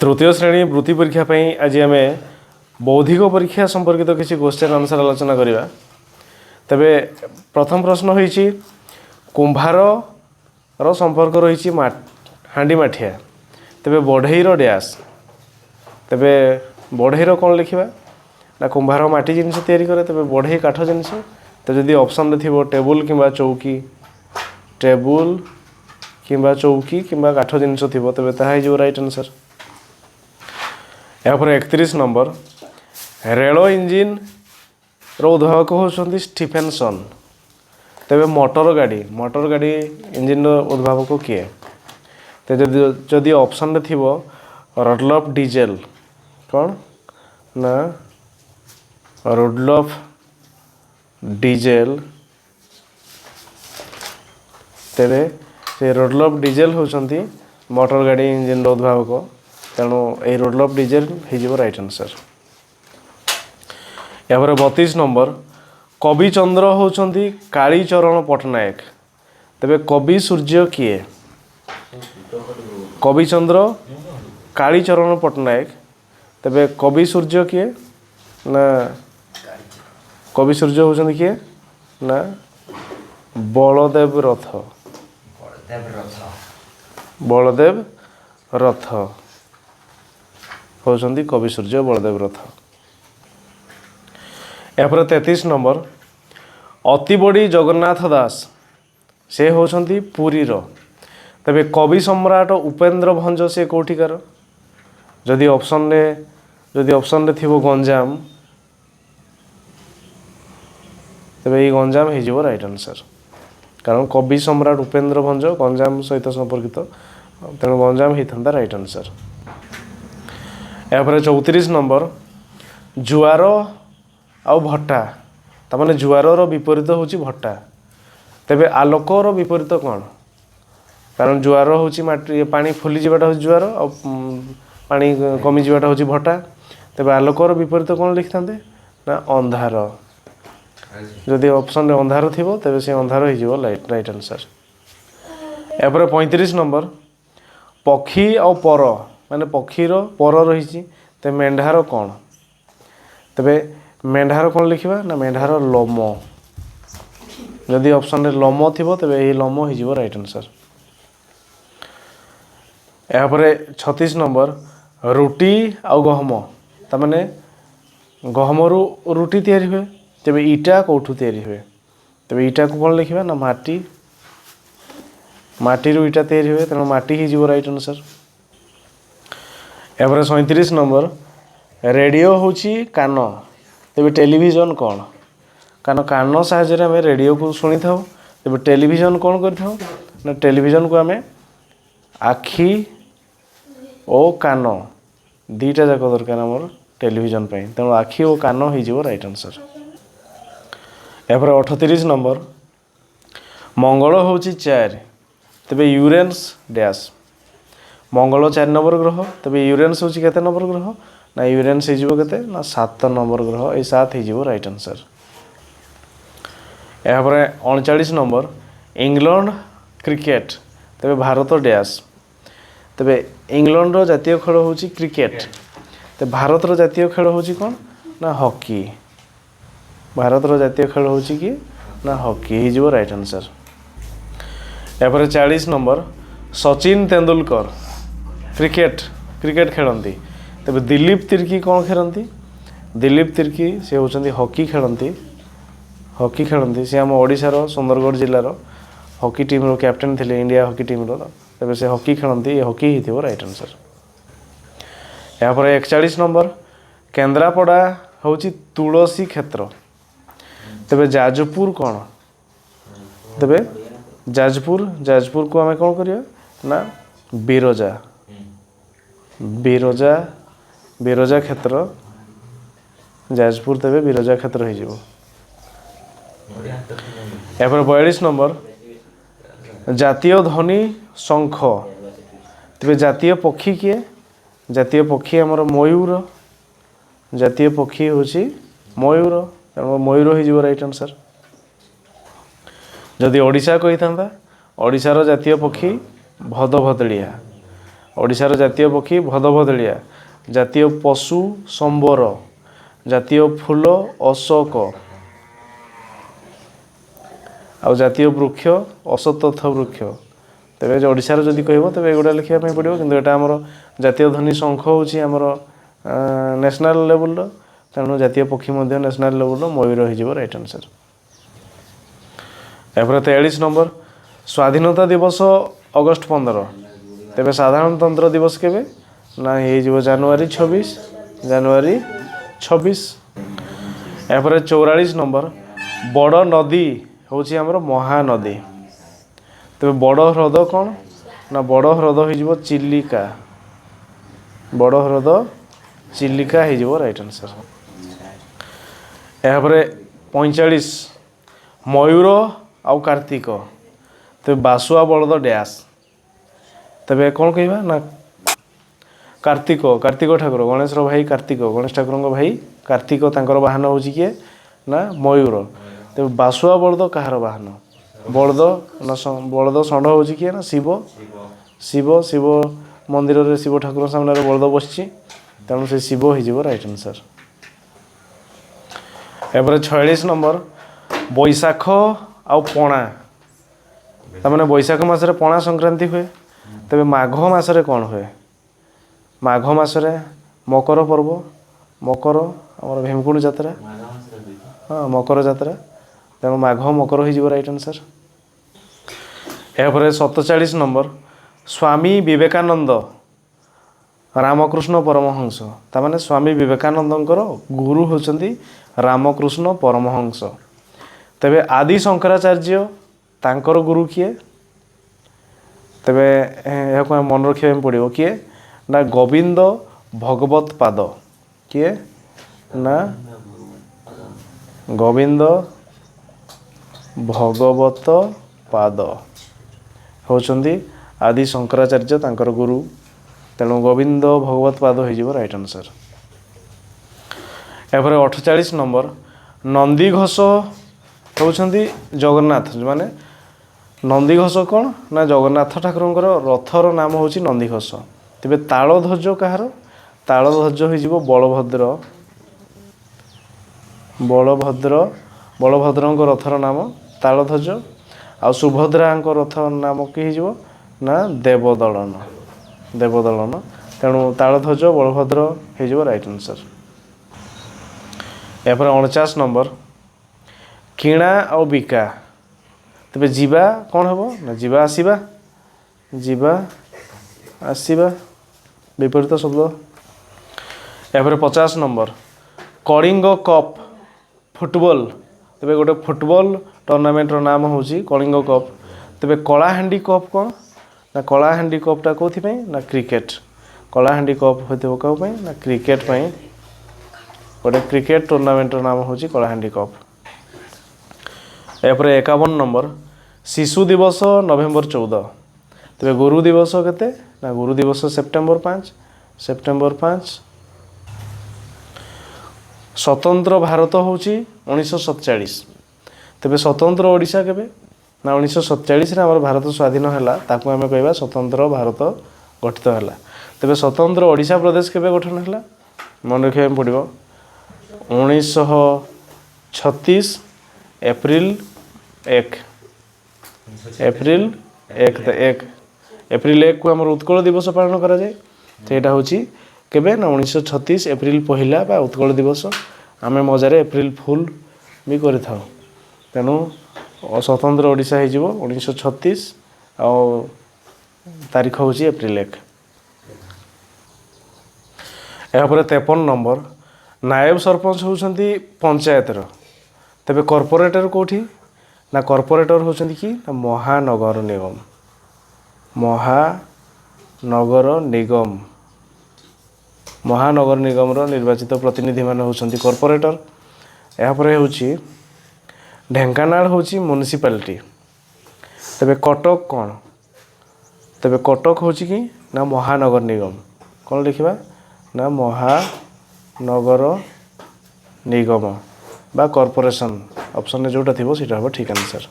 तृतीय श्रेणी वृत्ति परीक्षा आज आम बौद्धिक परीक्षा संपर्कित किसी क्वेश्चन आंसर आलोचना करवा। तेबे प्रथम प्रश्न होइछि कुंभार रो संपर्क रही हांडी माठिया तेबे बढ़ईर डैश। तेबे बढ़ईर कौन लिखा ना कुंभार माटी जिनस तैयारी करे तेबे बढ़ई काठ जिनस। तो जदि ऑप्शन थी टेबुल किंबा चौकी टेबुल किंबा चौकी किंबा काठ जिनस थी तेबे ताहा हो राइट आंसर। यहाँ 31 नंबर रेल इंजिन रो उद्भावक होती स्टीफेनसन। तेबे मोटर गाड़ी इंजिन रो उद्भावक किए। तो जदि ऑप्शन थी रुडॉल्फ डीजेल कौन ना रुडॉल्फ डीजेल। तेबे से रुडॉल्फ डीजेल होती मोटर गाड़ी इंजिन रो उद्भावक। तेणु ये रुडॉल्फ डीजेल हो राइट आंसर। यहाँ 32 नंबर कवि चंद्र होती कालीचरण पट्टनायक। तेबे कवि सूर्य किए कवि चंद्र कालीचरण पट्टनायक। तेबे कवि सूर्य किए ना कवि सूर्य होती किए ना बलदेव रथ होती कवि सूर्य बलदेव रथ। यहाँ 33 नंबर अति बड़ी जगन्नाथ दास से होती पुरीर। तेबे कवि सम्राट उपेन्द्र भंज से कौटिकार। जदि ऑप्शन थी गंजाम तेबे ये गंजाम हो राइट आंसर। कारण कवि सम्राट उपेन्द्र भंज गंजाम सहित संपर्कित तेणु गंजाम होता राइट आंसर। यहाँ 34 नंबर जुआर आउ भट्टा तामाने जुआर विपरीत होची भट्टा। तेबे आलोकर विपरीत कौन कारण जुआर होची माटी पानी फुली जावाटा होची जुआर आ पानी कमी जावाटा होची भट्टा। तेबे आलोकर विपरीत कौन लिखि थांते ना अंधार। जदि ऑप्शन रे अंधार थिबो तेबे से अंधार हो राइट आंसर। यहाँ 35 नंबर पक्षी आउ पर माने पक्षीर पर रही ते मेंढार कौन। तेबे मेंढार कौन लिखा ना मेंढार लोम। जदि ऑप्शन रे लोम थिबो तेबे यही लोम हो राइट आंसर। यहाँ 36 नंबर रुटी आउ गहम तामाने गहम रु रुटी तैयारी हुए। तेबे ईटा कौठू तैयारी हुए। तेबे ईटा को कौन लिखा ना माटी रु ईटा तैयारी हुए तेणु माटी हो राइट आंसर। यहाँ 37 नंबर रेडियो होची कान। तेबे टेलीविजन कौन कान साहाय्य आम रेडियो को शुणी था। तेबे टेलीविजन कौन कर टेलीविजन को आम आखि और कान दीटा जाक दरकार आमर टेलीविजन तेणु आखि और कान हो राइट आंसर। यहाँ 38 नंबर मंगल होची 4 तेबे यूरेनस डैश। मंगल 4 नंबर ग्रह तेबे यूरेनस होची केते नंबर ग्रह ना यूरेनस हो केते ना 7 नंबर ग्रह। ये 7 हो राइट आंसर। यहाँ 39 नंबर इंग्लैंड क्रिकेट तेबे भारत डैश। तेबे इंग्लैंड रो जातीय खेल होची क्रिकेट। ते भारत रो जातीय खेल होची कौन ना हॉकी। भारत रो जातीय खेल होची कि ना हॉकी हो राइट आंसर। यहाँ 40 नंबर सचिन तेंदुलकर क्रिकेट खेलती। तेबे दिलीप तिर्की कौन खेलती दिलीप तिर्की से होती हॉकी खेलती से आम ओडिशार सुंदरगढ़ जिलार हॉकी टीम रो कैप्टेन थे इंडिया हॉकी टीम रो। तेबे से हॉकी खेलती ये हॉकी ही राइट आंसर। यहाँ 41 नंबर केन्द्रापड़ा होची तुलसी क्षेत्र। तेबे जाजपुर कौन तेबे जाजपुर को आम कौन करिया ना बिरजा क्षेत्र जाजपुर तेबे बिरजा क्षेत्र हो। यहाँ 42 नंबर जातीय ध्वनि शंख। तेबे जातीय पक्षी किए जातीय पक्षी आमर मयूर। जातीय पक्षी होची मयूर तेणु मयूर हो राइट आंसर। जदि ओडिशा कही था ओडिशार जातीय पक्षी भदभदलिया ओडिशार जातीय पक्षी भदभदलिया, जातीय पशु संबर, जातीय फूल अशोक, आ जातीय वृक्ष असतथ वृक्ष। तेज ओडिशार जदि कह तेज एगुड़ा लिखापी पड़ो कि यहाँ आमर जातीय ध्वनि शंख हूँ आमर नेशनल लेवल तेणु जातीय पक्षी नेशनल लेवल मयूर हो राइट आंसर। यापर 43 नंबर स्वाधीनता दिवस अगस्ट 15 तेज साधारणतंत्र दिवस केवे ना हो जनवरी 26 जनवरी 26। यापर 44 नंबर बड़ नदी हूँ आमर महानदी तेज बड़ ह्रद कौन ना बड़ ह्रद हो चिलिका बड़ ह्रद चिलिका हो राइट आंसर। यापर 45 मयूर आउ कार्तिक तेज बासुआ बलद डैश तेज कौन कह ना कार्तिक कार्तिक ठाकुर गणेश भाई कार्तिक गणेश ठाकुर भाई कार्तिक तांकर वाहन हूँ किए ना मयूर तेज बासुआ बलद कहार वाहन बलद ना बलद षंढ हूँ किए ना शिव शिव शिव मंदिर रे शिव ठाकुर सामने बलद बसची तेणु से शिव हो राइट आंसर। यापर 46 नंबर बैशाख आउ पणा तमाने बैशाख मासरे पणा संक्रांति हुए तेज माघ मासरे कौन हुए माघ मासरे मकर पर्व मकर आम भीमकुंड जात्रा हाँ मकर जात्रा तेणु माघ मकर हो right answer. यापर 47 number Swami Vivekananda Ramakrishna Paramhans तामाने स्वामी विवेकानंदर गुरु होचंदी रामकृष्ण परमहंस तेबे आदि शंकराचार्य तांकर गुरु किए तेबे यह मन रखा पड़ो किए ना गोविंद भगवत पाद किए ना गोविंद भगवत पाद होचंदी आदि शंकराचार्य तांकर गुरु तेणु गोविंद भगवत पाद हो राइट आंसर। यापर 48 नंबर नंदीघोष होचंदी जगन्नाथ माने नंदीघोष कौन ना जगन्नाथ ठाकुर रथर नाम हूँ नंदीघोष तेरे तालध्वज कहार तालध्वज हो बलभद्र बलभद्र बलभद्र रथर नाम तालध्वज आ सुभद्रा रथ नाम कि ना देवदलन देवदलन तेणु तालध्वज बलभद्र हो राइट आंसर। यापर 49 नंबर किणा और बिका तेरे जीवा कौन हम ना जीवा आसवा जीवा आसवा विपरीत शब्द। यापर 50 नंबर कलिंग कप फुटबॉल तेरे गोटे फुटबॉल टूर्नामेंटर नाम हूँ कलिंग कप तेरे कलाहांडी कप कौन ना कलाहांडी कपटा कौन ना क्रिकेट कलाहांडी कप होते कौन ना क्रिकेट गोटे क्रिकेट टूर्नामेंटर नाम हूँ कलाहांडी कप। यापर 51 नंबर शिशु दिवस नवेम्बर 14 तेरे गुरु दिवस केते ना गुरु दिवस सेप्टेम्बर 5 स्वतंत्र भारत हूँ 1947 तेरे स्वतंत्र ओडिशा केबे ना 1947 आम भारत स्वाधीन है ताकू आम कह स्वतंत्र भारत गठित है तेरे स्वतंत्र ओडिशा प्रदेश केबे गठन है मन रखा पड़ो 1936 एप्रिल 1 एप्रिल 1 को आम उत्कल दिवस पालन करा जाए सेटा हूँ केबे ना 1936 एप्रिल पहला बा उत्कल दिवस आम मजार एप्रिल फुल भी कर तेणु स्वतंत्र ओडिशा हो 1936 आ तारीख हूँ एप्रिल 1। यापर 53 नंबर नायब सरपंच होती पंचायतर तेरे कॉर्पोरेटर कौटी ना कॉर्पोरेटर होती कि ना महानगर निगम महानगर निगम निर्वाचित प्रतिनिधि मान होती कॉर्पोरेटर। यापर हूँ ढेंकानाल हूँ म्युनिसिपालिटी तेरे कटक कौन तेरे कटक हूँ कि ना महानगर निगम कौन लिखा ना महानगर निगम बा कॉर्पोरेशन ऑप्शन जोटा थी सीटा हम ठीक आंसर।